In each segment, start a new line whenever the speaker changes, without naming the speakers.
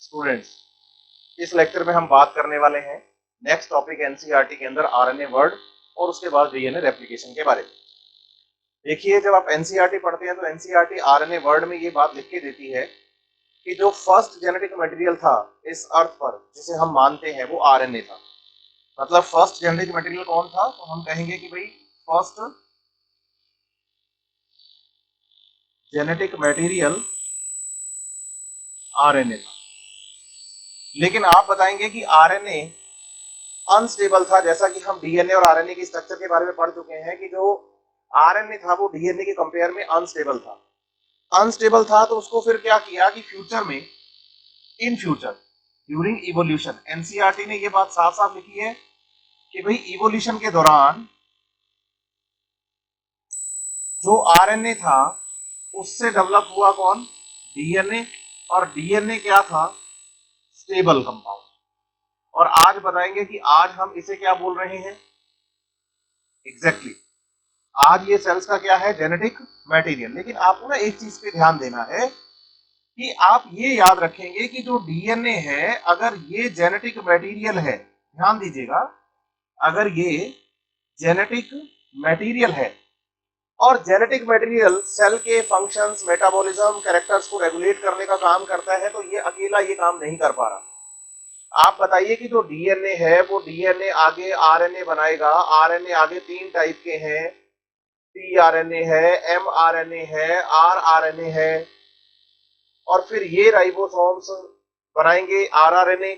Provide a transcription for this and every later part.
Students, इस lecture में हम बात करने वाले हैं नेक्स्ट टॉपिक एनसीईआरटी के अंदर आरएनए वर्ड और उसके बाद डीएनए रेप्लिकेशन के बारे में। देखिए, जब आप एनसीईआरटी पढ़ते हैं तो एनसीईआरटी आरएनए वर्ड में ये बात लिख के देती है कि जो फर्स्ट जेनेटिक मटेरियल था इस अर्थ पर जिसे हम मानते हैं वो आरएनए था। मतलब फर्स्ट जेनेटिक मटेरियल कौन था, तो हम कहेंगे कि भाई फर्स्ट जेनेटिक मटेरियल आरएनए था। लेकिन आप बताएंगे कि आरएनए अनस्टेबल था, जैसा कि हम डीएनए और आरएनए की स्ट्रक्चर के बारे में पढ़ चुके हैं कि जो आरएनए था वो डीएनए के कंपेयर में अनस्टेबल था। अनस्टेबल था तो उसको फिर क्या किया कि फ्यूचर में, in future during evolution, NCERT ने ये बात साफ साफ लिखी है कि भाई इवोल्यूशन के दौरान जो आरएनए था उससे डेवलप हुआ कौन, डीएनए। और डीएनए क्या था, स्टेबल कंपाउंड। और आज बताएंगे कि आज हम इसे क्या बोल रहे हैं एग्जैक्टली आज ये सेल्स का क्या है, जेनेटिक मटेरियल। लेकिन आपको ना एक चीज पे ध्यान देना है कि आप ये याद रखेंगे कि जो डीएनए है, अगर ये जेनेटिक मटेरियल है, ध्यान दीजिएगा, अगर ये जेनेटिक मटेरियल है और जेनेटिक मटेरियल सेल के फंक्शंस, मेटाबॉलिज्म, कैरेक्टर्स को रेगुलेट करने का काम करता है, तो ये अकेला ये काम नहीं कर पा रहा। आप बताइए कि जो डीएनए है वो डीएनए आगे आरएनए बनाएगा। आरएनए आगे 3 टाइप के हैं, टीआरएनए है, एमआरएनए है, आरआरएनए है। और फिर ये राइबोसोम्स बनाएंगे आरआरएनए।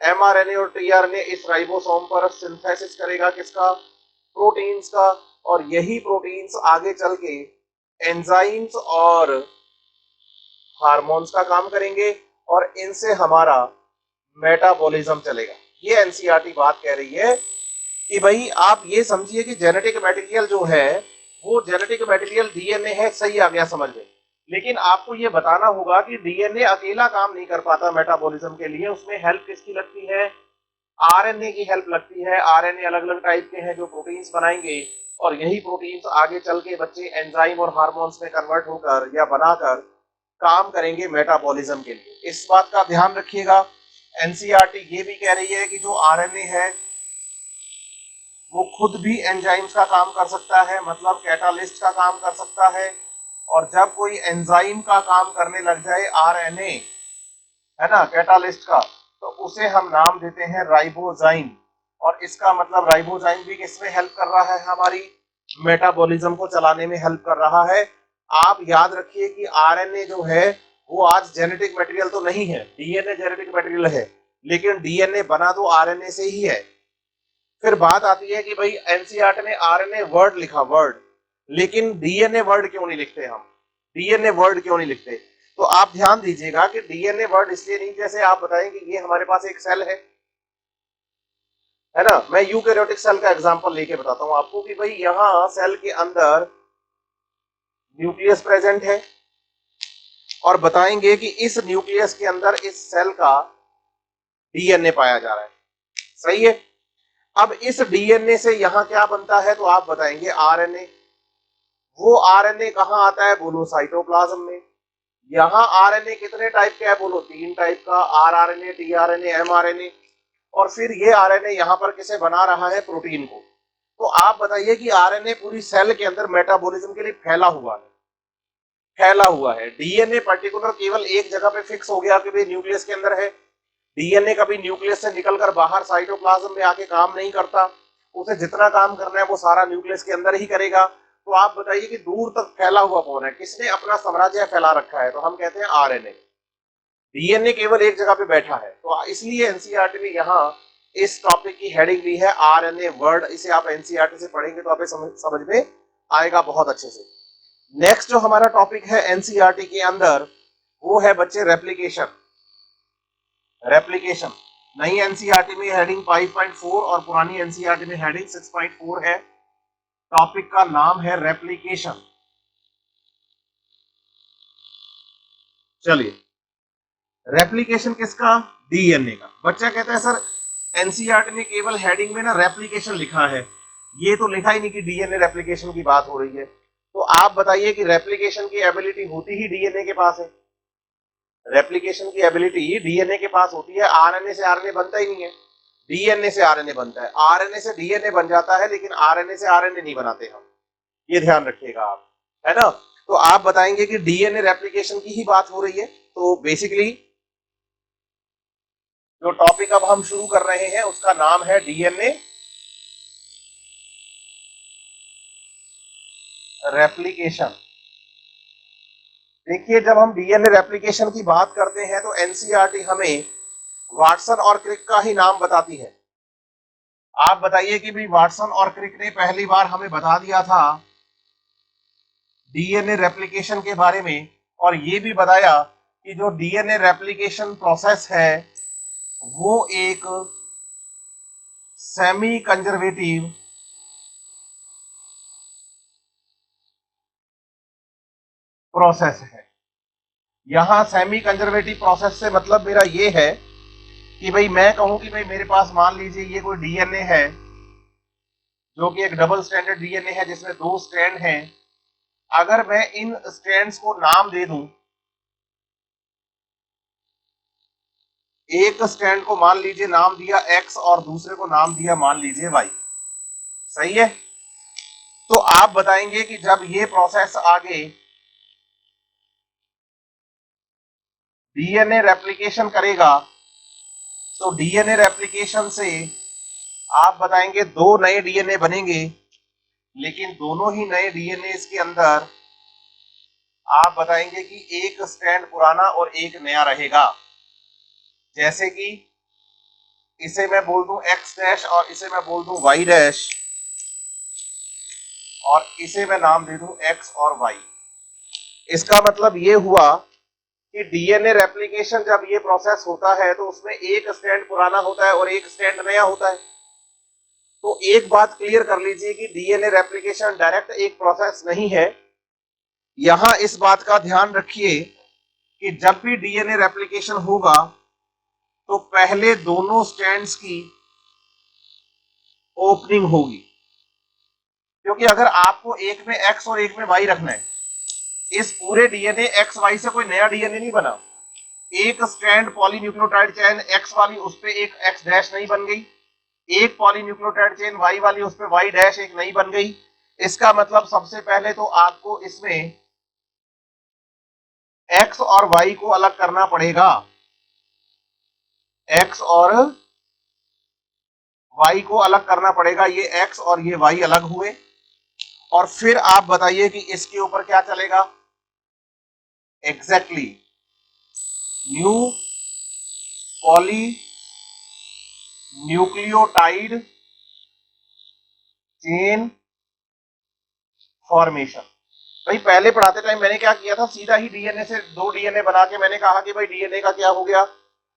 एमआरएनए और टीआरएनए इस राइबोसोम पर सिंथेसिस करेगा किसका, प्रोटीन्स का। और यही प्रोटीन्स आगे चल के एंजाइम्स और हार्मोन्स का काम करेंगे और इनसे हमारा मेटाबॉलिज्म चलेगा। ये एनसीईआरटी बात कह रही है कि भाई आप ये समझिए कि जेनेटिक मटेरियल जो है वो जेनेटिक मटेरियल डीएनए है, सही आ गया समझ में। लेकिन आपको ये बताना होगा कि डीएनए अकेला काम नहीं कर पाता मेटाबॉलिज्म के लिए, उसमें हेल्प किसकी लगती है, आरएनए की हेल्प लगती है। आरएनए अलग अलग टाइप के हैं जो प्रोटीन्स बनाएंगे और यही प्रोटीन्स आगे चल के बच्चे एंजाइम और हार्मोन्स में कन्वर्ट होकर या बनाकर काम करेंगे मेटाबॉलिज्म के लिए। इस बात का ध्यान रखिएगा। एनसीईआरटी ये भी कह रही है कि जो आरएनए है वो खुद भी एंजाइम्स का काम कर सकता है, मतलब कैटालिस्ट का काम कर सकता है। और जब कोई एंजाइम का काम करने लग जाए आरएनए, है ना, कैटालिस्ट का, तो उसे हम नाम देते हैं राइबोजाइम। और इसका मतलब राइबोजाइम भी किसमें हेल्प कर रहा है, हमारी मेटाबॉलिज्म को चलाने में हेल्प कर रहा है। आप याद रखिए कि आरएनए जो है वो आज जेनेटिक मटेरियल तो नहीं है, डीएनए जेनेटिक मटेरियल है, लेकिन डीएनए बना तो आरएनए से ही है। फिर बात आती है कि भाई एनसीईआरटी ने आरएनए वर्ड लिखा, वर्ड, लेकिन डीएनए वर्ड क्यों नहीं लिखते, हम डीएनए वर्ड क्यों नहीं लिखते। तो आप ध्यान दीजिएगा कि डीएनए वर्ड इसलिए नहीं, जैसे आप बताएंगे ये हमारे पास एक सेल है ना, मैं यूकैरियोटिक सेल का एग्जांपल लेके बताता हूं आपको कि भाई यहाँ सेल के अंदर न्यूक्लियस प्रेजेंट है और बताएंगे कि इस न्यूक्लियस के अंदर इस सेल का डीएनए पाया जा रहा है, सही है। अब इस डीएनए से यहाँ क्या बनता है, तो आप बताएंगे आरएनए। वो आरएनए कहाँ आता है, बोलो साइटोप्लाज्म में। यहाँ आरएनए कितने टाइप का है, बोलो 3 टाइप का, आरआरएनए, टीआरएनए, एमआरएनए। और फिर ये आरएनए यहाँ पर किसे बना रहा है, प्रोटीन को। तो आप बताइए कि आरएनए पूरी सेल के अंदर मेटाबॉलिज्म के लिए फैला हुआ है, फैला हुआ है। डीएनए पर्टिकुलर केवल एक जगह पे फिक्स हो गया कि भाई न्यूक्लियस के अंदर है। डीएनए कभी न्यूक्लियस से निकलकर बाहर साइटोप्लाज्म में आके काम नहीं करता, उसे जितना काम करना है वो सारा न्यूक्लियस के अंदर ही करेगा। तो आप बताइए कि दूर तक फैला हुआ कौन है, किसने अपना साम्राज्य फैला रखा है, तो हम कहते हैं आरएनए। डीएनए केवल एक जगह पे बैठा है, तो इसलिए एनसीईआरटी ने यहाँ इस टॉपिक की हेडिंग दी है आरएनए वर्ड। इसे आप एनसीईआरटी से पढ़ेंगे तो आप समझ में आएगा बहुत अच्छे से। नेक्स्ट जो हमारा टॉपिक है एनसीईआरटी के अंदर वो है बच्चे रेप्लिकेशन। रेप्लिकेशन नई एनसीईआरटी में हेडिंग 5.4 और पुरानी एनसीईआरटी में हेडिंग 6.4 है। टॉपिक का नाम है रेप्लिकेशन। चलिए, रेप्लिकेशन किसका, डीएनए का। बच्चा कहता है सर एनसीईआरटी ने केवल हेडिंग में ना रेप्लिकेशन लिखा है, ये तो लिखा ही नहीं कि डीएनए रेप्लिकेशन की बात हो रही है। तो आप बताइए कि रेप्लिकेशन की एबिलिटी होती ही डीएनए के पास है, रेप्लिकेशन की एबिलिटी डीएनए के पास होती है, आरएनए से आरएनए बनता ही नहीं है, डीएनए से आरएनए बनता है, आरएनए से डीएनए बन जाता है, लेकिन आरएनए से आरएनए नहीं बनाते हम, ये ध्यान रखिएगा आप, है ना। तो आप बताएंगे कि डीएनए रेप्लिकेशन की ही बात हो रही है। तो बेसिकली जो टॉपिक अब हम शुरू कर रहे हैं उसका नाम है डीएनए रेप्लिकेशन। देखिए, जब हम डीएनए रेप्लिकेशन की बात करते हैं तो एनसीईआरटी हमें वाटसन और क्रिक का ही नाम बताती है। आप बताइए कि भाई वाटसन और क्रिक ने पहली बार हमें बता दिया था डीएनए रेप्लिकेशन के बारे में, और ये भी बताया कि जो डीएनए रेप्लिकेशन प्रोसेस है वो एक सेमी कंजर्वेटिव प्रोसेस है। यहां सेमी कंजर्वेटिव प्रोसेस से मतलब मेरा ये है कि भाई मैं कहूं कि भाई मेरे पास मान लीजिए ये कोई डीएनए है जो कि एक डबल स्ट्रैंडेड डीएनए है जिसमें 2 स्ट्रैंड हैं। अगर मैं इन स्ट्रैंड्स को नाम दे दूं, एक स्ट्रैंड को मान लीजिए नाम दिया एक्स और दूसरे को नाम दिया मान लीजिए वाई, सही है। तो आप बताएंगे कि जब ये प्रोसेस आगे डीएनए रेप्लिकेशन करेगा तो डीएनए रेप्लिकेशन से आप बताएंगे 2 नए डीएनए बनेंगे, लेकिन दोनों ही नए डीएनए के अंदर आप बताएंगे कि एक स्ट्रैंड पुराना और एक नया रहेगा। जैसे कि इसे मैं बोल दूं एक्स डैश और इसे मैं बोल दूं वाई डैश, और इसे मैं नाम दे दूं एक्स और वाई। इसका मतलब ये हुआ कि डीएनए रेप्लिकेशन जब ये प्रोसेस होता है तो उसमें एक स्ट्रैंड पुराना होता है और एक स्ट्रैंड नया होता है। तो एक बात क्लियर कर लीजिए कि डीएनए रेप्लिकेशन डायरेक्ट एक प्रोसेस नहीं है। यहां इस बात का ध्यान रखिए कि जब भी डीएनए रेप्लिकेशन होगा तो पहले दोनों स्ट्रैंड्स की ओपनिंग होगी, क्योंकि अगर आपको एक में एक्स और एक में वाई रखना है, इस पूरे डीएनए एक्स वाई से कोई नया डीएनए नहीं बना। एक स्ट्रैंड पॉलीन्यूक्लियोटाइड चेन एक्स वाली उस पे एक एक्स डैश नहीं बन गई, एक पॉलीन्यूक्लियोटाइड चेन वाई वाली उस पे वाई डैश एक नई बन गई। इसका मतलब सबसे पहले तो आपको इसमें एक्स और वाई को अलग करना पड़ेगा, एक्स और वाई को अलग करना पड़ेगा, ये एक्स और ये वाई अलग हुए। और फिर आप बताइए कि इसके ऊपर क्या चलेगा। Exactly new poly nucleotide chain formation. भाई पहले पढ़ाते टाइम मैंने क्या किया था, सीधा ही डीएनए से 2 डीएनए बना के मैंने कहा कि भाई डीएनए का क्या हो गया,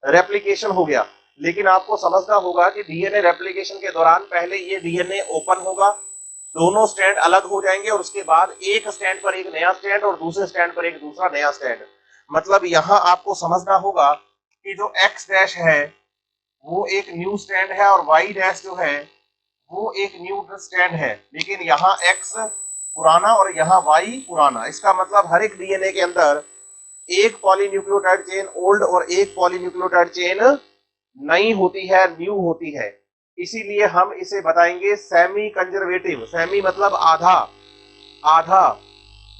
रेप्लिकेशन हो गया। लेकिन आपको समझना होगा कि डीएनए रेप्लिकेशन के दौरान पहले ये डीएनए ओपन होगा, दोनों स्ट्रैंड अलग हो जाएंगे और उसके बाद एक स्ट्रैंड पर एक नया स्ट्रैंड और दूसरे स्ट्रैंड पर एक दूसरा नया स्ट्रैंड। मतलब यहां आपको समझना होगा कि जो एक्स डैश है वो एक न्यू स्ट्रैंड है और वाई डैश जो है वो एक न्यू स्ट्रैंड है, लेकिन यहाँ एक्स पुराना और यहाँ वाई पुराना। इसका मतलब हर एक डीएनए के अंदर एक पॉलीन्यूक्लियोटाइड चेन ओल्ड और एक पॉलीन्यूक्लियोटाइड चेन नई होती है, न्यू होती है। इसीलिए हम इसे बताएंगे सेमी कंजर्वेटिव। सेमी मतलब आधा, आधा,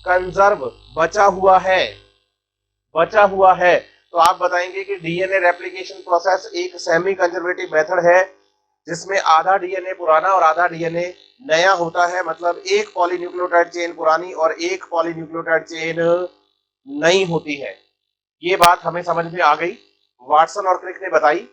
कंजर्व बचा हुआ है, बचा हुआ है। तो आप बताएंगे कि डीएनए रेप्लिकेशन प्रोसेस एक सेमी कंजर्वेटिव मेथड है जिसमें आधा डीएनए पुराना और आधा डीएनए नया होता है। मतलब एक पॉलीन्यूक्लियोटाइड चेन पुरानी और एक पॉलीन्यूक्लियोटाइड चेन नई होती है। ये बात हमें समझ में आ गई, वाटसन और क्रिक ने बताई।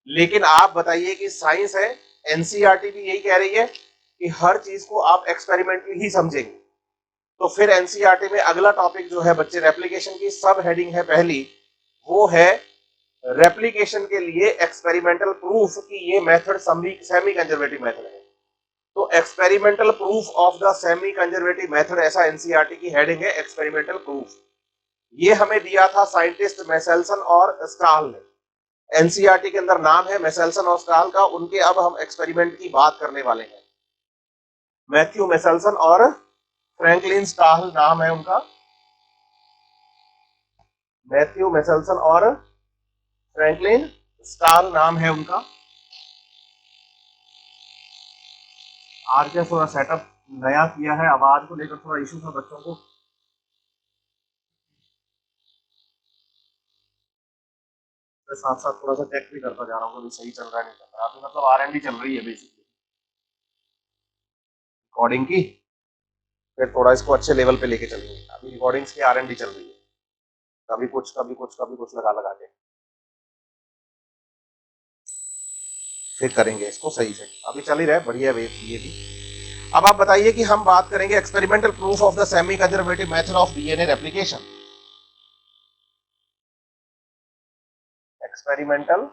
लेकिन आप बताइए कि साइंस है, एनसीईआरटी भी यही कह रही है कि हर चीज को आप एक्सपेरिमेंटली ही समझेंगे। तो फिर एनसीईआरटी में अगला टॉपिक जो है बच्चे, रेप्लिकेशन की सब हेडिंग है पहली, वो है रेप्लिकेशन के लिए एक्सपेरिमेंटल प्रूफ कि ये मेथड सेमी कंजर्वेटिव मेथड है। तो experimental proof of the semi conservative method, ऐसा एनसीईआरटी की हेडिंग है, एक्सपेरिमेंटल प्रूफ। ये हमें दिया था साइंटिस्ट मेसेल्सन और स्टाल ने। एनसीईआरटी के अंदर नाम है मेसेल्सन और स्टाल का, उनके अब हम एक्सपेरिमेंट की बात करने वाले हैं। मैथ्यू मेसेल्सन और फ्रैंकलिन स्टाल नाम है उनका। मैथ्यू मेसेल्सन और फ्रैंकलिन स्टाल नाम है उनका। आज का थोड़ा सेटअप नया किया है, आवाज को लेकर थोड़ा इशू था बच्चों को, साथ साथ थोड़ा सा चेक भी करता जा रहा हूँ सही चल रहा है नहीं चल रहा है। मतलब R&D चल रही है बेसिकली रिकॉर्डिंग की, फिर थोड़ा इसको अच्छे लेवल पे लेके चलेंगे। अभी रिकॉर्डिंग्स की R&D चल रही है, कभी कुछ कभी कुछ कभी कुछ लगा लगा के फिर करेंगे इसको सही से। अभी चल ही रहा है, बढ़िया वेव ये भी। अब आप बताइए कि हम बात करेंगे experimental proof of the semi conservative method of DNA replication. Experimental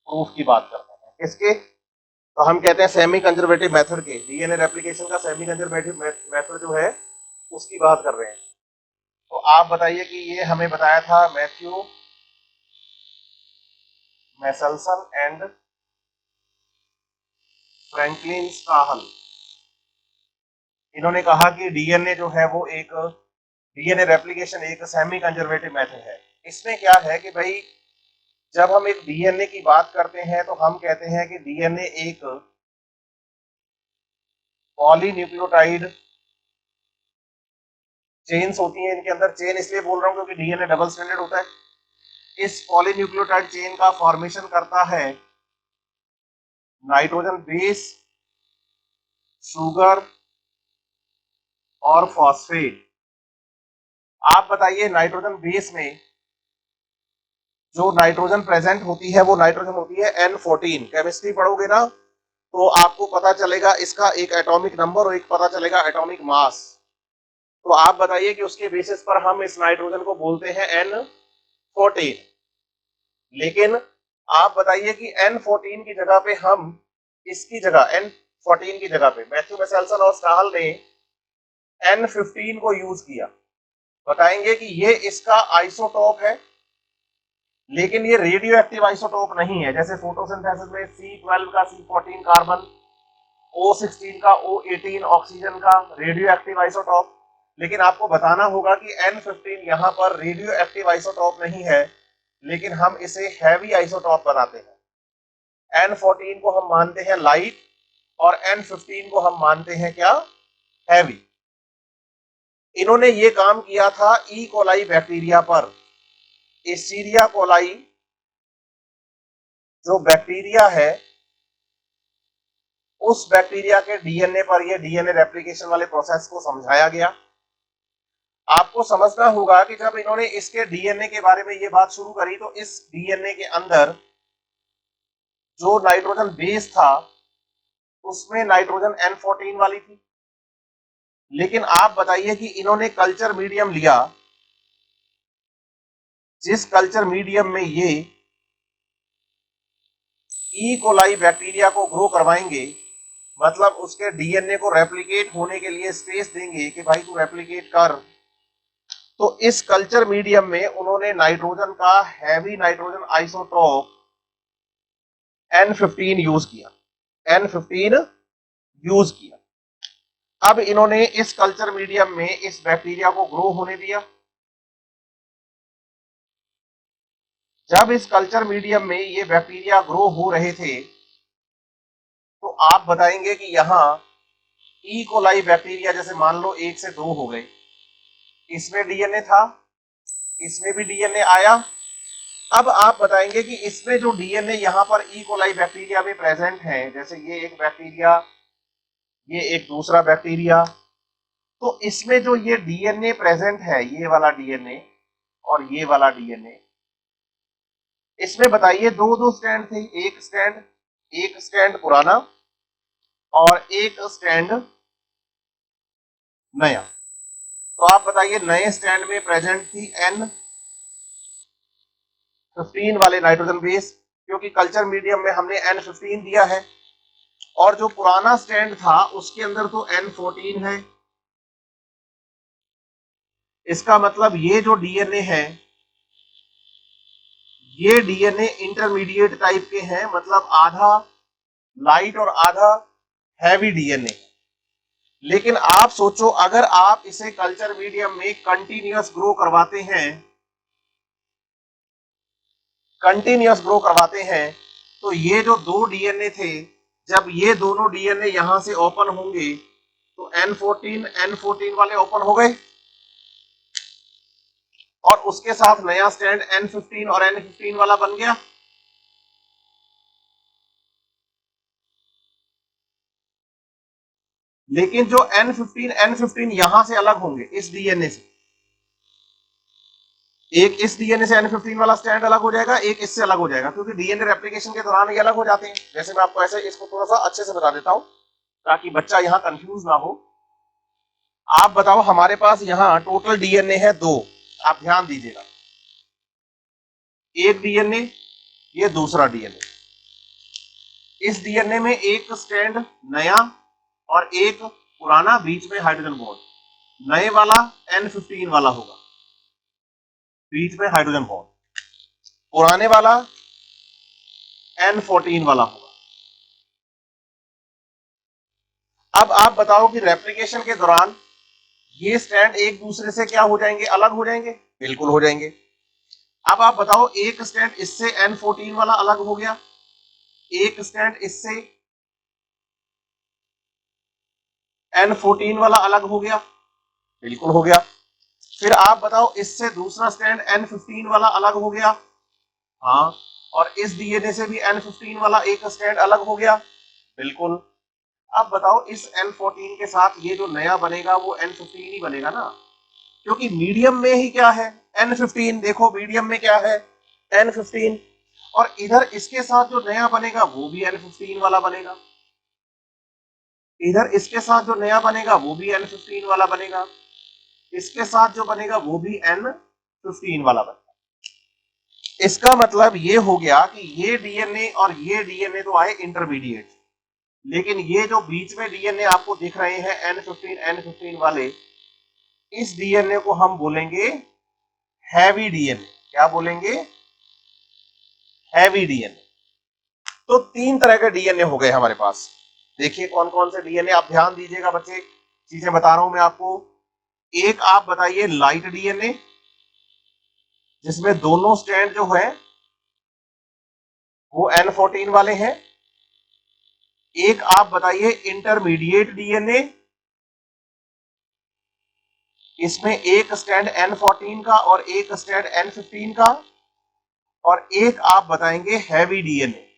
proof की बात करते हैं किसके, तो हम कहते हैं सेमी कंजर्वेटिव मेथड के, डीएनए रेप्लिकेशन का सेमी कंजर्वेटिव मेथड जो है उसकी बात कर रहे हैं। तो आप बताइए कि ये हमें बताया था मैथ्यू मेसेल्सन एंड फ्रैंकलिन स्टाहल। इन्होंने कहा कि डीएनए जो है वो एक डीएनए रेप्लिकेशन एक सेमी कंजर्वेटिव मेथड है। इसमें क्या है कि भाई जब हम एक डीएनए की बात करते हैं तो हम कहते हैं कि डीएनए एक पॉलीन्यूक्लियोटाइड चेन्स होती हैं, इनके अंदर चेन इसलिए बोल रहा हूं क्योंकि डीएनए डबल स्ट्रैंडेड होता है। इस पॉलीन्यूक्लियोटाइड चेन का फॉर्मेशन करता है नाइट्रोजन बेस, शुगर और फॉस्फेट। आप बताइए नाइट्रोजन बेस में जो नाइट्रोजन प्रेजेंट होती है वो नाइट्रोजन होती है N14। केमिस्ट्री पढ़ोगे ना तो आपको पता चलेगा इसका एक एटॉमिक नंबर और एक पता चलेगा एटॉमिक मास। तो आप बताइए कि उसके बेसिस पर हम इस नाइट्रोजन को बोलते हैं N14। लेकिन आप बताइए कि N14 की जगह पे हम इसकी जगह N14 की जगह पे मैथ्यू मेसेल्सन और स्टाहल ने N15 को यूज किया। बताएंगे कि ये इसका आइसोटोप है, लेकिन ये रेडियो एक्टिव आइसोटोप नहीं है। जैसे फोटोसिंथेसिस में C12 का C14 कार्बन, O16 का O18 ऑक्सीजन का रेडियो एक्टिव आइसोटोप। लेकिन आपको बताना होगा कि N15 यहाँ पर रेडियो एक्टिव आइसोटोप नहीं है, लेकिन हम इसे हैवी आइसोटोप बनाते हैं। N14 को हम मानते हैं लाइट और N15 को हम मानते हैं क्या, हैवी। इन्होंने ये काम किया था ई कोलाई बैक्टीरिया पर। एस्चेरिया कोलाई जो बैक्टीरिया है उस बैक्टीरिया के डीएनए पर ये डीएनए रेप्लिकेशन वाले प्रोसेस को समझाया गया। आपको समझना होगा कि जब इन्होंने इसके डीएनए के बारे में ये बात शुरू करी तो इस डीएनए के अंदर जो नाइट्रोजन बेस था उसमें नाइट्रोजन N14 वाली थी। लेकिन आप बताइए कि इन्होंने कल्चर मीडियम लिया, जिस कल्चर मीडियम में ये ई कोलाई बैक्टीरिया को ग्रो करवाएंगे, मतलब उसके डीएनए को रेप्लिकेट होने के लिए स्पेस देंगे कि भाई तू रेप्लिकेट कर। तो इस कल्चर मीडियम में उन्होंने नाइट्रोजन का heavy nitrogen isotope N15 use किया, N15 यूज किया। अब इन्होंने इस कल्चर मीडियम में इस बैक्टीरिया को ग्रो होने दिया। जब इस कल्चर मीडियम में ये बैक्टीरिया ग्रो हो रहे थे तो आप बताएंगे कि यहां ई कोलाई बैक्टीरिया जैसे मान लो 1 से 2 हो गए, इसमें डीएनए था, इसमें भी डीएनए आया। अब आप बताएंगे कि इसमें जो डीएनए यहाँ पर ई कोलाई बैक्टीरिया में प्रेजेंट है, जैसे ये एक बैक्टीरिया, ये एक दूसरा बैक्टीरिया, तो इसमें जो ये डीएनए प्रेजेंट है, ये वाला डीएनए और ये वाला डीएनए, इसमें बताइए दो दो स्टैंड थे, एक स्टैंड पुराना और एक स्टैंड नया। तो आप बताइए नए स्टैंड में प्रेजेंट थी N15 वाले नाइट्रोजन बेस, क्योंकि कल्चर मीडियम में हमने N15 दिया है, और जो पुराना स्टैंड था उसके अंदर तो N14 है। इसका मतलब ये जो डीएनए है ये डीएनए इंटरमीडिएट टाइप के हैं, मतलब आधा लाइट और आधा हैवी डीएनए। लेकिन आप सोचो, अगर आप इसे कल्चर मीडियम में कंटिन्यूअस ग्रो करवाते हैं, तो ये जो दो डीएनए थे, जब ये दोनों डीएनए यहां से ओपन होंगे तो N14 वाले ओपन हो गए, और उसके साथ नया स्टैंड N15 और N15 वाला बन गया। लेकिन जो N15 यहां से अलग होंगे इस डीएनए से, एक इस डीएनए से N15 वाला स्टैंड अलग हो जाएगा, एक इससे अलग हो जाएगा, क्योंकि डीएनए रेप्लिकेशन के दौरान ये अलग हो जाते हैं। जैसे मैं आपको ऐसे इसको थोड़ा सा अच्छे से बता देता हूं ताकि बच्चा यहां कंफ्यूज ना हो। आप बताओ, हमारे पास यहां टोटल डीएनए है 2, आप ध्यान दीजिएगा, एक डीएनए, ये दूसरा डीएनए। इस डीएनए में एक स्टैंड नया और एक पुराना, बीच में हाइड्रोजन बॉन्ड। नए वाला N15 वाला होगा, बीच में हाइड्रोजन बॉन्ड। पुराने वाला N14 वाला होगा। अब आप बताओ कि रेप्लिकेशन के दौरान ये स्टैंड एक दूसरे से क्या हो जाएंगे, अलग हो जाएंगे? बिल्कुल हो जाएंगे। अब आप बताओ, एक स्टैंड इससे N14 वाला अलग हो गया, एक स्टैंड इससे N14 वाला अलग हो गया, बिल्कुल हो गया। फिर आप बताओ, इससे दूसरा स्टैंड N15 वाला अलग हो गया, हाँ, और इस डीएनए से भी N15 वाला एक स्टैंड अलग हो गया, बिल्कुल। अब बताओ, इस N14 के साथ ये जो नया बनेगा वो N15 ही बनेगा ना, क्योंकि मीडियम में ही क्या है, N15। देखो मीडियम में क्या है, N15, और इधर इसके साथ जो नया बनेगा वो भी N15 वाला बनेगा, इधर इसके साथ जो नया बनेगा वो भी N15 वाला बनेगा, इसके साथ जो बनेगा वो भी N15 वाला बनेगा। इसका मतलब ये हो गया कि ये डीएनए और ये डीएनए तो आए इंटरमीडिएट, लेकिन ये जो बीच में डीएनए आपको दिख रहे हैं N15 वाले, इस डीएनए को हम बोलेंगे हैवी डीएनए। क्या बोलेंगे? Heavy DNA. तो 3 तरह के डीएनए हो गए हमारे पास। देखिए कौन कौन से डीएनए, आप ध्यान दीजिएगा बच्चे, चीजें बता रहा हूं मैं आपको। एक आप बताइए लाइट डीएनए, जिसमें दोनों स्टैंड जो है वो N14 वाले हैं। एक आप बताइए इंटरमीडिएट डीएनए, इसमें एक स्टैंड N14 का और एक स्टैंड N15 का। और एक आप बताएंगे हैवी डीएनए,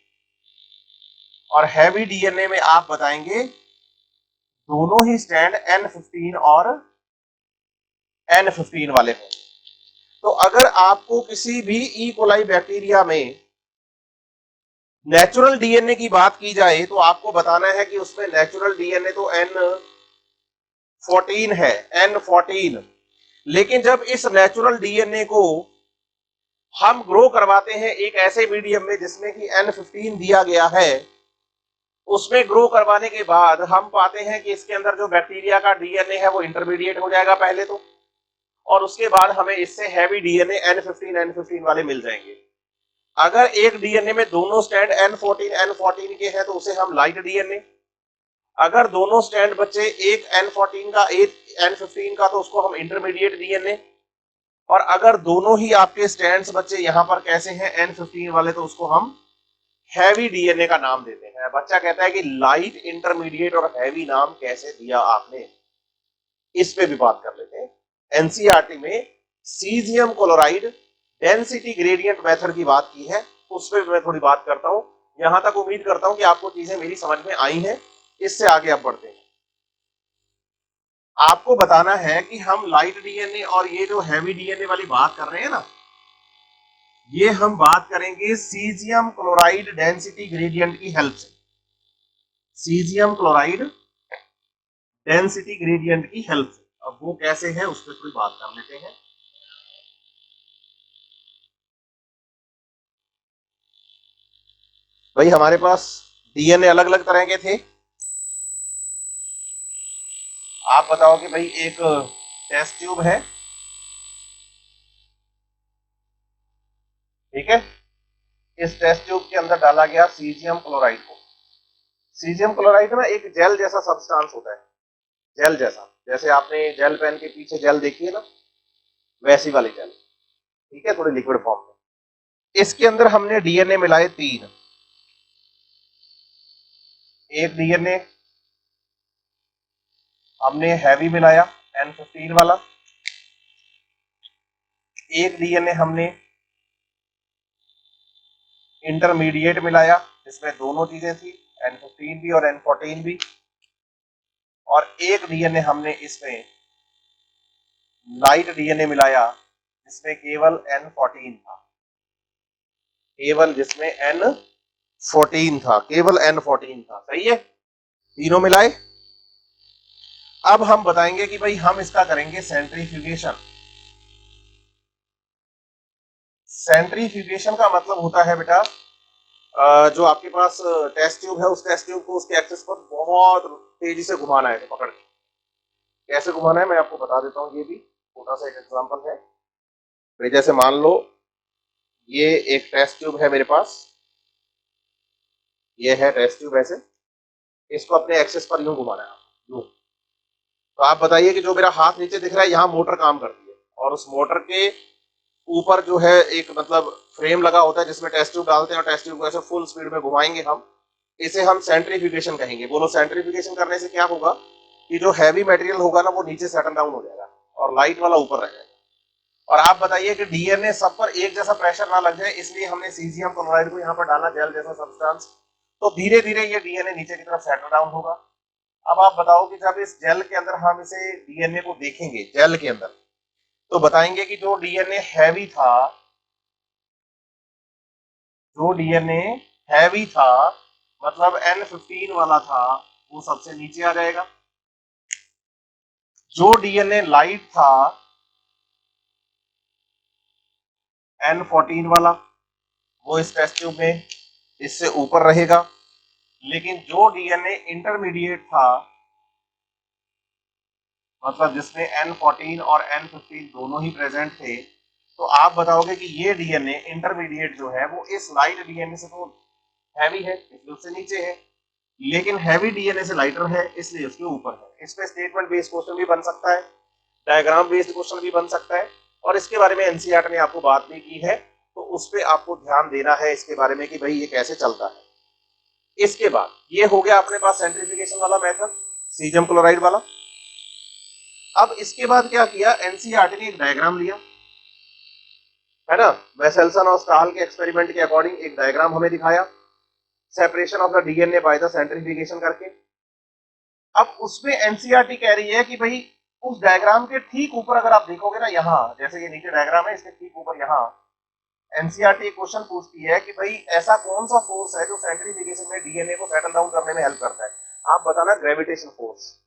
और हैवी डीएनए में आप बताएंगे दोनों ही स्टैंड N15 और N15 वाले होंगे। तो अगर आपको किसी भी ई कोलाई बैक्टीरिया में नेचुरल डीएनए की बात की जाए तो आपको बताना है कि उसमें नेचुरल डीएनए तो N14 है, N14। लेकिन जब इस नेचुरल डीएनए को हम ग्रो करवाते हैं एक ऐसे मीडियम में जिसमें कि N15 दिया गया है, उसमें ग्रो करवाने के बाद हम पाते हैं कि इसके अंदर जो बैक्टीरिया का डीएनए है वो इंटरमीडिएट हो जाएगा पहले तो, और उसके बाद हमें इससे हैवी डीएनए N15 वाले मिल जाएंगे। अगर एक डीएनए में दोनों स्टैंड N14 के हैं तो उसे हम लाइट डीएनए। अगर दोनों स्टैंड बच्चे एक N14 का एक N15 का तो उसको हम इंटरमीडिएट डीएनए। और अगर दोनों ही आपके स्टैंड्स बच्चे यहाँ पर कैसे हैं N15 वाले तो उसको हम हैवी डीएनए का नाम देते हैं। बच्चा कहता है कि लाइट, इंटरमीडिएट और हैवी नाम कैसे दिया आपने, इस पे भी बात कर लेते हैं। एनसीईआरटी में caesium chloride density gradient method की बात की है, उस पर मैं थोड़ी बात करता हूं। यहां तक उम्मीद करता हूं कि आपको चीजें मेरी समझ में आई हैं। इससे आगे अब बढ़ते हैं। आपको बताना है कि हम लाइट डीएनए और ये जो हैवी डीएनए वाली बात कर रहे हैं ना, ये हम बात करेंगे सीजियम क्लोराइड डेंसिटी ग्रेडियंट की हेल्प से। सीजियम क्लोराइड डेंसिटी ग्रेडियंट की हेल्प से। अब वो कैसे है उस पर थोड़ी बात कर लेते हैं। भाई हमारे पास डीएनए अलग अलग तरह के थे। आप बताओ कि भाई एक टेस्ट ट्यूब है, ठीक है, इस टेस्ट ट्यूब के अंदर डाला गया सीजियम क्लोराइड को। सीजियम क्लोराइड में एक जेल जैसा सब्सटेंस होता है, जेल जैसा, जैसे आपने जेल पेन के पीछे जेल देखी है ना, वैसी वाली जेल, ठीक है, थोड़ी लिक्विड फॉर्म में। इसके अंदर हमने डीएनए मिलाए 3। एक डीएनए हमने हैवी मिलाया N15 वाला, एक डीएनए हमने इंटरमीडिएट मिलाया जिसमें दोनों चीजें थी, N15 भी और N14 भी, और एक डीएनए हमने इसमें लाइट डीएनए मिलाया जिसमें केवल N14 था, केवल जिसमें N14 था, केवल N14 था। सही है, तीनों मिलाए। अब हम बताएंगे कि भाई हम इसका करेंगे सेंट्रीफ्यूगेशन। सेंट्रीफ्यूगेशन का मतलब होता है बेटा, जो आपके पास टेस्ट ट्यूब है, उस टेस्ट ट्यूब को उसके एक्सिस पर बहुत तेजी से घुमाना है, पकड़ के। कैसे घुमाना है मैं आपको बता देता हूँ, ये भी छोटा सा एक एग्जांपल है। भाई जैसे मान लो ये एक टेस्ट ट्यूब है मेरे पास, ये है टेस्ट ट्यूब, ऐसे इसको अपने एक्सिस पर यूं घुमाना है, यूं। तो आप बताइए कि जो मेरा हाथ नीचे दिख रहा है, यहाँ मोटर काम करती है, और उस मोटर के ऊपर जो है एक मतलब फ्रेम लगा होता है जिसमें टेस्ट ट्यूब डालते हैं, और टेस्ट ट्यूब को ऐसे फुल स्पीड में घुमाएंगे हम। इसे हम सेंट्रीफ्यूगेशन कहेंगे। बोलो, सेंट्रीफ्यूगेशन करने से क्या होगा कि जो हैवी मटेरियल होगा ना, वो नीचे सेटल डाउन हो जाएगा और लाइट वाला ऊपर रह जाएगा। और आप बताइए कि डीएनए सब पर एक जैसा प्रेशर ना लग जाए, इसलिए हमने सीजियम क्लोराइड को यहाँ पर डाला, जेल जैसा सब्सटेंस। तो धीरे धीरे ये डीएनए नीचे की तरफ सेटल डाउन होगा। अब आप बताओ कि जब इस जेल के अंदर हम इसे डीएनए को देखेंगे जेल के अंदर, तो बताएंगे कि जो डीएनए हैवी था, जो डीएनए हैवी था मतलब N15 वाला था, वो सबसे नीचे आ जाएगा। जो डीएनए लाइट था N14 वाला, वो इस टेस्ट ट्यूब में इससे ऊपर रहेगा। लेकिन जो डीएनए इंटरमीडिएट था, मतलब जिसमें N14 और N15 दोनों ही प्रेजेंट थे, तो आप बताओगे कि ये डीएनए इंटरमीडिएट जो है वो इस लाइट डीएनए से तो हैवी है, इसलिए उससे नीचे है, लेकिन हैवी डीएनए से लाइटर है, इसलिए उसके ऊपर है। इस पे स्टेटमेंट बेस्ड क्वेश्चन भी बन सकता है, डायग्राम बेस्ड क्वेश्चन भी बन सकता है, और इसके बारे में एनसीईआरटी ने आपको बात भी की है, तो उस पर आपको ध्यान देना है इसके बारे में कि भाई ये कैसे चलता है। इसके बाद ये हो गया अपने पास सेंट्रीफिकेशन वाला मेथड, सीजियम क्लोराइड वाला। अब इसके बाद क्या किया, एनसीईआरटी ने एक डायग्राम लिया, है ना, वेसेल्सन और स्टाहल के एक्सपेरिमेंट के अकॉर्डिंग एक डायग्राम हमें दिखाया, separation of the DNA by the centrification करके। अब उसमें एनसीईआरटी कह रही है कि भाई उस डायग्राम के ठीक ऊपर अगर आप देखोगे ना, यहाँ जैसे ये नीचे डायग्राम है, इसके ठीक ऊपर यहाँ एनसीईआरटी क्वेश्चन पूछती है कि भाई ऐसा कौन सा फोर्स है जो सेंट्रीफिकेशन में डीएनए को सेटल डाउन करने में हेल्प करता है। आप बताना, ग्रेविटेशन फोर्स,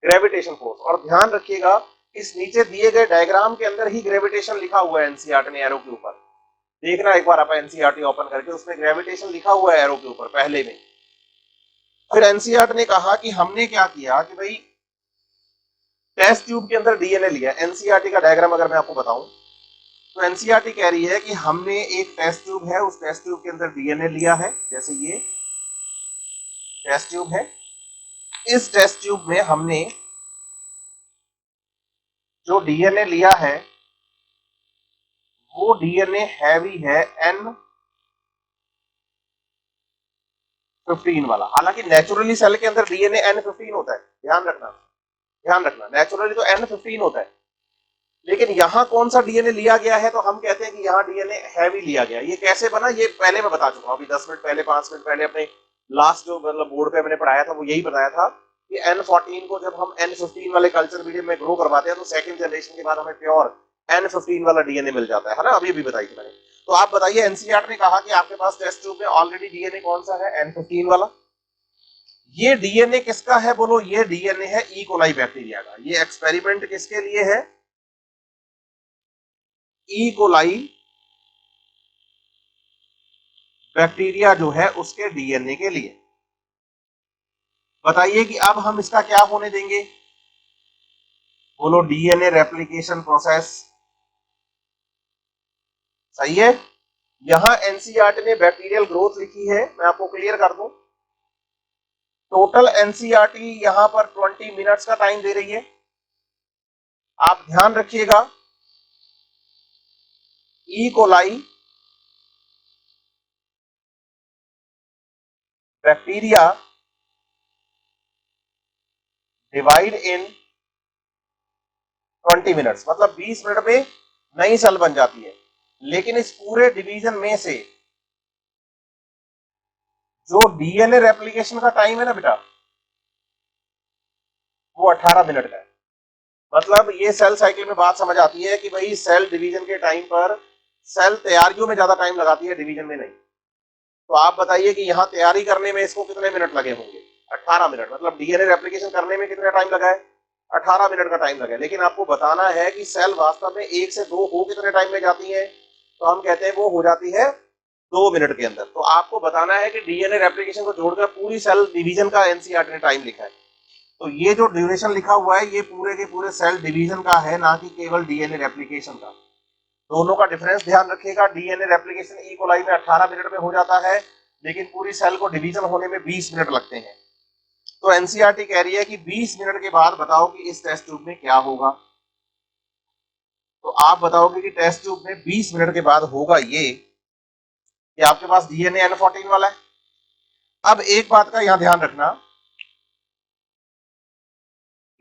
ग्रेविटेशन फोर्स। और ध्यान रखिएगा, इस नीचे दिए गए डायग्राम के अंदर ही ग्रेविटेशन लिखा हुआ है एनसीईआरटी ने एरो के ऊपर। देखना एक बार आप एनसीईआरटी ओपन करके, उसमें ग्रेविटेशन लिखा हुआ है एरो के ऊपर पहले में। फिर एनसीईआरटी ने कहा कि हमने क्या किया कि भाई टेस्ट ट्यूब के अंदर डीएनए लिया। एनसीईआरटी का डायग्राम अगर मैं आपको बताऊं, तो एनसीईआरटी कह रही है कि हमने एक टेस्ट ट्यूब है, उस टेस्ट ट्यूब के अंदर डीएनए लिया है, जैसे ये टेस्ट ट्यूब है। इस टेस्ट ट्यूब में हमने जो डीएनए लिया है, वो डीएनए हैवी है N15 वाला। हालांकि नेचुरली सेल के अंदर डीएनए N15 होता है, ध्यान रखना, ध्यान रखना, नेचुरली तो N15 होता है, लेकिन यहाँ कौन सा डीएनए लिया गया है, तो हम कहते हैं कि यहाँ डीएनए हैवी लिया गया। ये कैसे बना, ये पहले मैं बता चुका हूँ, अभी 10 मिनट पहले, 5 मिनट पहले अपने लास्ट जो मतलब बोर्ड पे मैंने पढ़ाया था, वो यही बताया था कि N14 को जब हम N15 वाले कल्चर मीडियम में ग्रो करवाते हैं, तो सेकंड जनरेशन के बाद हमें प्योर N15 वाला डीएनए मिल जाता है ना, अभी भी बताई थी मैंने। तो आप बताइए, एनसीईआरटी ने कहा कि आपके पास टेस्ट ट्यूब में ऑलरेडी डीएनए कौन सा है, N15 वाला। ये डीएनए किसका है, बोलो, ये डीएनए है ई कोलाई बैक्टीरिया का। ये एक्सपेरिमेंट किसके लिए है, ई कोलाई बैक्टीरिया जो है उसके डीएनए के लिए। बताइए कि अब हम इसका क्या होने देंगे, बोलो, डीएनए रेप्लिकेशन प्रोसेस। सही है। यहां एनसीईआरटी ने बैक्टीरियल ग्रोथ लिखी है, मैं आपको क्लियर कर दूं, टोटल एनसीईआरटी यहां पर 20 मिनट्स का टाइम दे रही है। आप ध्यान रखिएगा, E coli bacteria divide in 20 minutes, मतलब 20 मिनट में नई सेल बन जाती है। लेकिन इस पूरे डिवीजन में से जो डीएनए रेप्लिकेशन का टाइम है ना बेटा, वो 18 मिनट का है। मतलब ये सेल साइकिल में बात समझ आती है कि भाई सेल डिवीजन के टाइम पर सेल तैयारियों में ज्यादा टाइम लगाती है, डिवीजन में नहीं। तो आप बताइए कि यहाँ तैयारी करने में इसको कितने मिनट लगे होंगे? 18 मिनट। मतलब डीएनए रेप्लिकेशन करने में कितना टाइम लगा है? 18 मिनट का टाइम लगा है। लेकिन आपको बताना है कि सेल वास्तव में 1 से 2 हो कितने टाइम में जाती है? तो हम कहते हैं वो हो जाती है 2 मिनट के अंदर। तो आपको बताना है कि डीएनए रेप्लिकेशन को जोड़कर पूरी सेल डिवीजन का एनसीईआरटी ने टाइम लिखा है। तो ये जो ड्यूरेशन लिखा हुआ है ये पूरे के पूरे सेल डिवीजन का है, ना कि केवल डीएनए रेप्लिकेशन का। दोनों का डिफरेंस ध्यान रखिएगा। डीएनए रेप्लिकेशन ई कोलाई में 18 मिनट में हो जाता है, लेकिन पूरी सेल को डिवीजन होने में 20 मिनट लगते हैं। तो एनसीईआरटी कह रही है कि 20 मिनट के बाद बताओ कि इस टेस्ट ट्यूब में क्या होगा। तो आप बताओगे कि टेस्ट ट्यूब में 20 मिनट के बाद होगा ये कि आपके पास डीएनए N14 वाला है। अब एक बात का यहां ध्यान रखना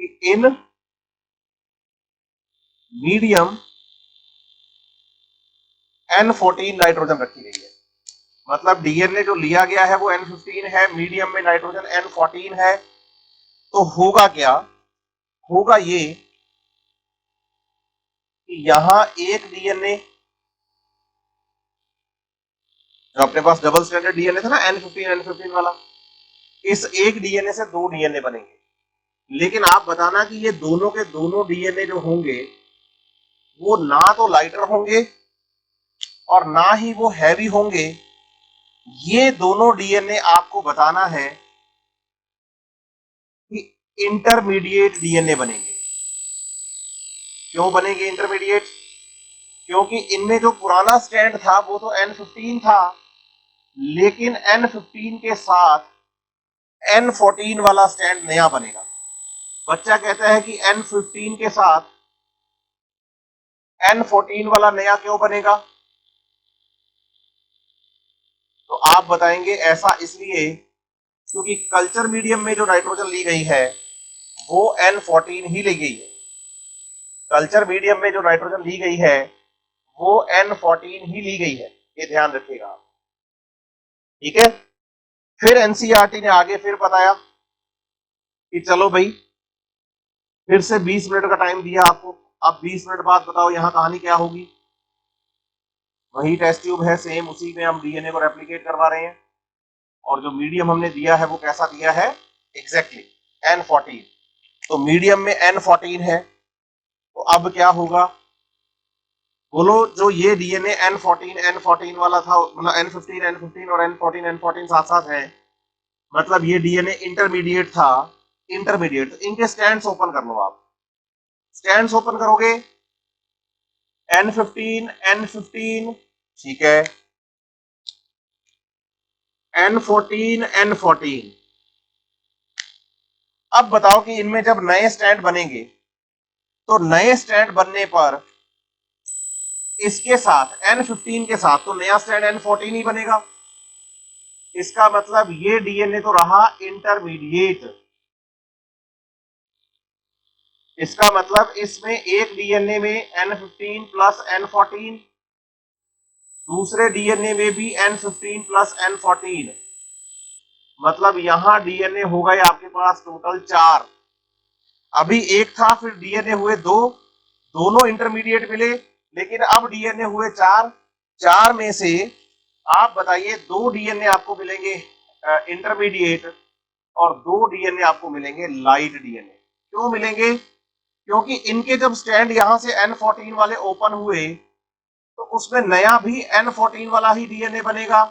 कि इन मीडियम N14 नाइट्रोजन रखी गई है। मतलब डीएनए जो लिया गया है वो N15 है, मीडियम में नाइट्रोजन N14 है। तो होगा क्या? होगा ये कि यहां एक डीएनए, जो अपने पास डबल स्टैंडर्ड डीएनए था ना N15 वाला, इस एक डीएनए से 2 डीएनए बनेंगे। लेकिन आप बताना कि ये दोनों के दोनों डीएनए जो होंगे वो ना तो लाइटर होंगे और ना ही वो हैवी होंगे। ये दोनों डीएनए आपको बताना है कि इंटरमीडिएट डीएनए बनेंगे। क्यों बनेंगे इंटरमीडिएट? क्योंकि इनमें जो पुराना स्टैंड था वो तो N15 था, लेकिन N15 के साथ N14 वाला स्टैंड नया बनेगा। बच्चा कहता है कि N15 के साथ N14 वाला नया क्यों बनेगा? तो आप बताएंगे ऐसा इसलिए क्योंकि कल्चर मीडियम में जो नाइट्रोजन ली गई है वो N14 ही ली गई है। कल्चर मीडियम में जो नाइट्रोजन ली गई है वो N14 ही ली गई है, ये ध्यान रखिएगा आप। ठीक है। फिर एनसीईआरटी ने आगे फिर बताया कि चलो भाई फिर से 20 मिनट का टाइम दिया आपको। अब 20 मिनट बाद बताओ यहाँ कहानी क्या होगी। वही टेस्ट ट्यूब है सेम, उसी में हम डीएनए को रेप्लिकेट करवा रहे हैं। और जो मीडियम हमने दिया है वो कैसा दिया है? Exactly N14। तो मीडियम में N14 है। तो अब क्या होगा बोलो? जो ये डीएनए N14 वाला था, मतलब N15 और N14 साथ साथ है, मतलब ये डीएनए इंटरमीडिएट था। इंटरमीडिएट, तो इनके स्टैंड्स ओपन कर लो आप। स्टैंड्स ओपन करोगे N15 ठीक है, N14। अब बताओ कि इनमें जब नए स्टैंड बनेंगे तो नए स्टैंड बनने पर इसके साथ N15 के साथ तो नया स्टैंड N14 ही बनेगा। इसका मतलब ये डीएनए तो रहा इंटरमीडिएट। इसका मतलब इसमें एक डीएनए में N15 प्लस N14, दूसरे डीएनए में भी N15 प्लस N14। मतलब यहां डीएनए हो गए आपके पास टोटल 4। अभी एक था, फिर डीएनए हुए 2, दोनों इंटरमीडिएट मिले, लेकिन अब डीएनए हुए 4। 4 में से आप बताइए 2 डीएनए आपको मिलेंगे इंटरमीडिएट और 2 डीएनए आपको मिलेंगे लाइट डीएनए। क्यों मिलेंगे? क्योंकि इनके जब स्टैंड यहां से N14 वाले ओपन हुए तो उसमें नया भी N14 वाला ही डीएनए बनेगा।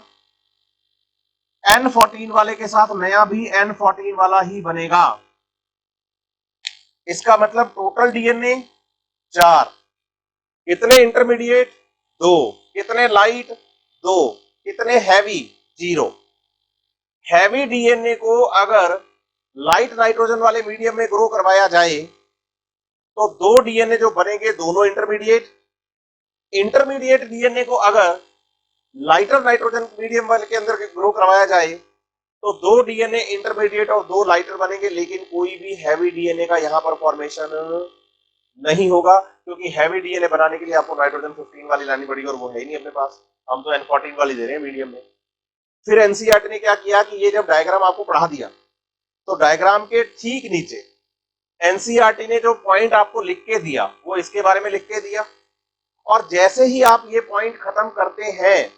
N14 वाले के साथ नया भी N14 वाला ही बनेगा। इसका मतलब टोटल डीएनए 4। कितने इंटरमीडिएट? 2। कितने लाइट? 2। कितने हैवी? 0। हैवी डीएनए को अगर लाइट नाइट्रोजन वाले मीडियम में ग्रो करवाया जाए तो दो डीएनए जो बनेंगे दोनों इंटरमीडिएट डीएनए को अगर लाइटर नाइट्रोजन मीडियम वाले के अंदर ग्रो करवाया जाए तो दो डीएनए इंटरमीडिएट और दो लाइटर बनेंगे, लेकिन कोई भी हैवी डीएनए का यहां पर फॉर्मेशन नहीं होगा, क्योंकि हैवी डीएनए बनाने के लिए आपको नाइट्रोजन 15 वाली लानी पड़ेगी और वो है ही नहीं अपने पास, हम तो N14 वाली दे रहे हैं मीडियम में। फिर एनसीईआरटी ने क्या किया कि ये जब डायग्राम आपको पढ़ा दिया तो डायग्राम के ठीक नीचे एनसीईआरटी ने जो पॉइंट आपको लिख के दिया वो इसके बारे में लिख के दिया, और जैसे ही आप ये पॉइंट खत्म करते हैं,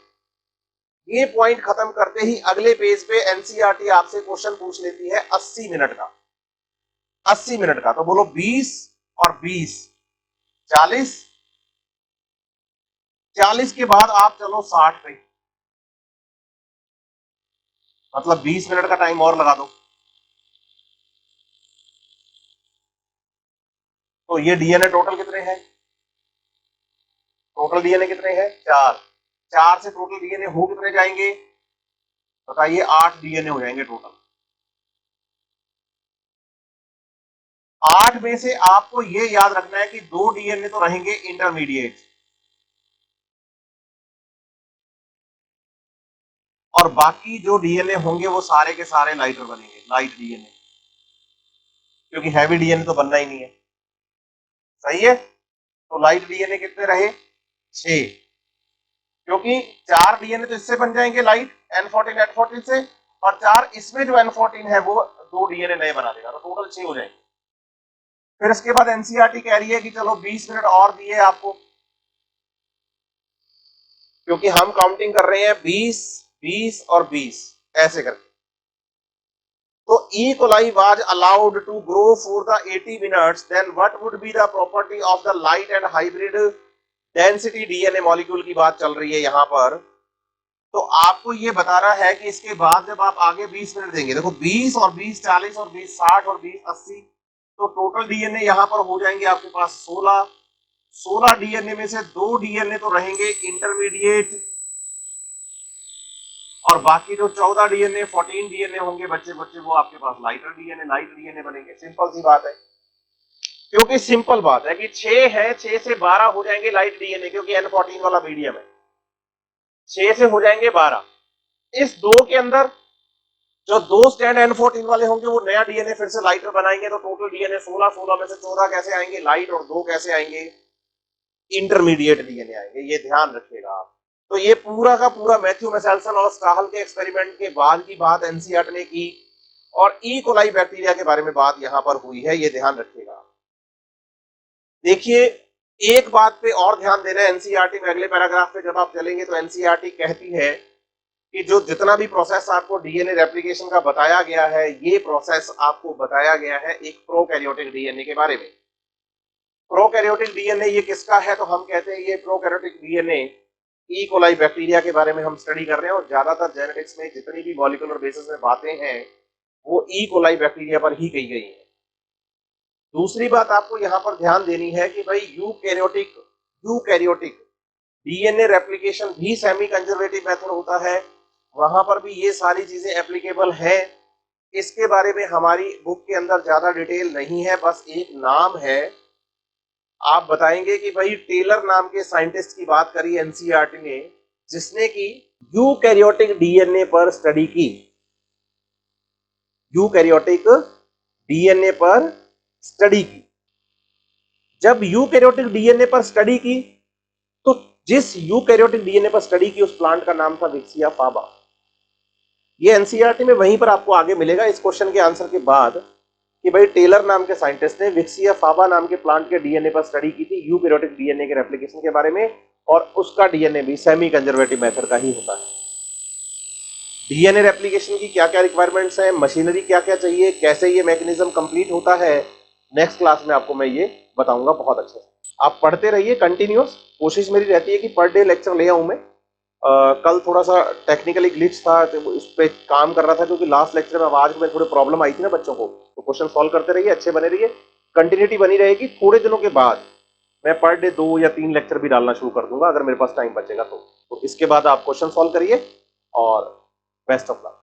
ये पॉइंट खत्म करते ही अगले पेज पे एनसीईआरटी आपसे क्वेश्चन पूछ लेती है 80 मिनट का। 80 मिनट का तो बोलो 20 और 20 40, 40 के बाद आप चलो 60 पे, मतलब 20 मिनट का टाइम और लगा दो। तो ये डीएनए टोटल कितने हैं? टोटल डीएनए कितने हैं? 4। 4 से टोटल डीएनए हो कितने जाएंगे बताइए? 8 डीएनए हो जाएंगे टोटल। 8 में से आपको ये याद रखना है कि 2 डीएनए तो रहेंगे इंटरमीडिएट, और बाकी जो डीएनए होंगे वो सारे के सारे लाइटर बनेंगे, लाइट डीएनए, क्योंकि हैवी डीएनए तो बनना ही नहीं है। सही है? तो लाइट डीएनए कितने रहे? 6, क्योंकि 4 डीएनए तो इससे बन जाएंगे लाइट N14 से, और 4 इसमें जो N14 है वो 2 डीएनए नए बना देगा, तो टोटल 6 हो जाएंगे। फिर इसके बाद एनसीईआरटी कह रही है कि चलो 20 मिनट और दिए आपको, क्योंकि हम काउंटिंग कर रहे हैं 20, 20 और 20 ऐसे करके। तो E. coli was allowed to grow for the 80 minutes, then what would be the property of the light and hybrid density DNA molecule की बात चल रही है यहाँ पर। तो आपको ये बताना है कि इसके बाद जब आप आगे 20 मिनट देंगे, देखो 20 और 20 40 और 20 60 और 20 80, तो टोटल डीएनए यहाँ पर हो जाएंगे आपके पास 16। 16 डीएनए में से 2 डीएनए तो रहेंगे इंटरमीडिएट, और बाकी जो 14 डीएनए 14 डीएनए होंगे बच्चे वो आपके पास लाइट डीएनए बनेंगे। सिंपल सी बात है, क्योंकि सिंपल बात है कि 6 है, 6 से 12 हो जाएंगे लाइट डीएनए, क्योंकि N14 वाला मीडियम है, 6 से हो जाएंगे 12। इस 2 के अंदर जो 2 स्टैंड N14 वाले होंगे वो नया डीएनए फिर से लाइटर बनाएंगे, तो टोटल डीएनए 16। 16 में से 14 कैसे आएंगे लाइट, और 2 कैसे आएंगे इंटरमीडिएट डीएनए आएंगे, ये ध्यान रखिएगा आप। तो ये पूरा का पूरा मैथ्यू मेसेल्सन और स्टाहल के एक्सपेरिमेंट के बाद की बात एनसीईआरटी ने की, और ई कोलाई बैक्टीरिया के बारे में बात यहां पर हुई है, ये ध्यान रखिएगा। देखिए एक बात पे और ध्यान देना है एनसीईआरटी में, अगले पैराग्राफ पे जब आप चलेंगे तो एनसीईआरटी कहती है कि जो जितना भी प्रोसेस आपको डीएनए रेप्लिकेशन का बताया गया है, ये प्रोसेस आपको बताया गया है एक प्रोकैरियोटिक डीएनए के बारे में। प्रोकैरियोटिक डीएनए ये किसका है? तो हम कहते हैं ये prokaryotic DNA E coli bacteria के बारे में हम स्टडी कर रहे हैं, और ज्यादातर जेनेटिक्स में जितनी भी मॉलिक्यूलर बेसिस में बातें हैं वो ई कोलाई बैक्टीरिया पर ही कही गई है। दूसरी बात आपको यहां पर ध्यान देनी है कि भाई यूकैरियोटिक डीएनए रेप्लिकेशन भी सेमी कंजर्वेटिव मेथड होता है, वहां पर भी ये सारी चीजें एप्लीकेबल है। इसके बारे में हमारी बुक के अंदर ज्यादा डिटेल नहीं है, बस एक नाम है। आप बताएंगे कि भाई टेलर नाम के साइंटिस्ट की बात करी एनसीईआरटी ने, जिसने की यूकैरियोटिक डीएनए पर स्टडी की, यूकैरियोटिक डीएनए पर स्टडी की। जब यूकैरियोटिक डीएनए पर स्टडी की तो जिस यूकैरियोटिक डीएनए पर स्टडी की उस प्लांट का नाम था विक्सिया फाबा। ये एनसीईआरटी में वहीं पर आपको आगे मिलेगा इस क्वेश्चन के आंसर के बाद कि भाई टेलर नाम के साइंटिस्ट ने विक्सिया फाबा नाम के प्लांट के डीएनए पर स्टडी की थी, यूकैरियोटिक डीएनए के रेप्लिकेशन के बारे में, और उसका डीएनए भी सेमी कंजर्वेटिव मेथड का ही होता है। डीएनए रेप्लिकेशन की क्या क्या रिक्वायरमेंट्स हैं, मशीनरी क्या क्या चाहिए, कैसे ये मैकेनिज्म कंप्लीट होता है, नेक्स्ट क्लास में आपको मैं ये बताऊंगा बहुत अच्छे से। आप पढ़ते रहिए कंटिन्यूअस, कोशिश मेरी रहती है कि पर डे लेक्चर ले आऊं मैं। कल थोड़ा सा टेक्निकली ग्लिच था तो इस पे काम कर रहा था, क्योंकि लास्ट लेक्चर में आवाज में थोड़ी प्रॉब्लम आई थी ना बच्चों को। तो क्वेश्चन सॉल्व करते रहिए, अच्छे बने रहिए, कंटिन्यूटी बनी रहेगी। थोड़े दिनों के बाद मैं पर डे 2 या 3 लेक्चर भी डालना शुरू कर दूंगा, अगर मेरे पास टाइम बचेगा तो इसके बाद आप क्वेश्चन सॉल्व करिए, और बेस्ट ऑफ लक।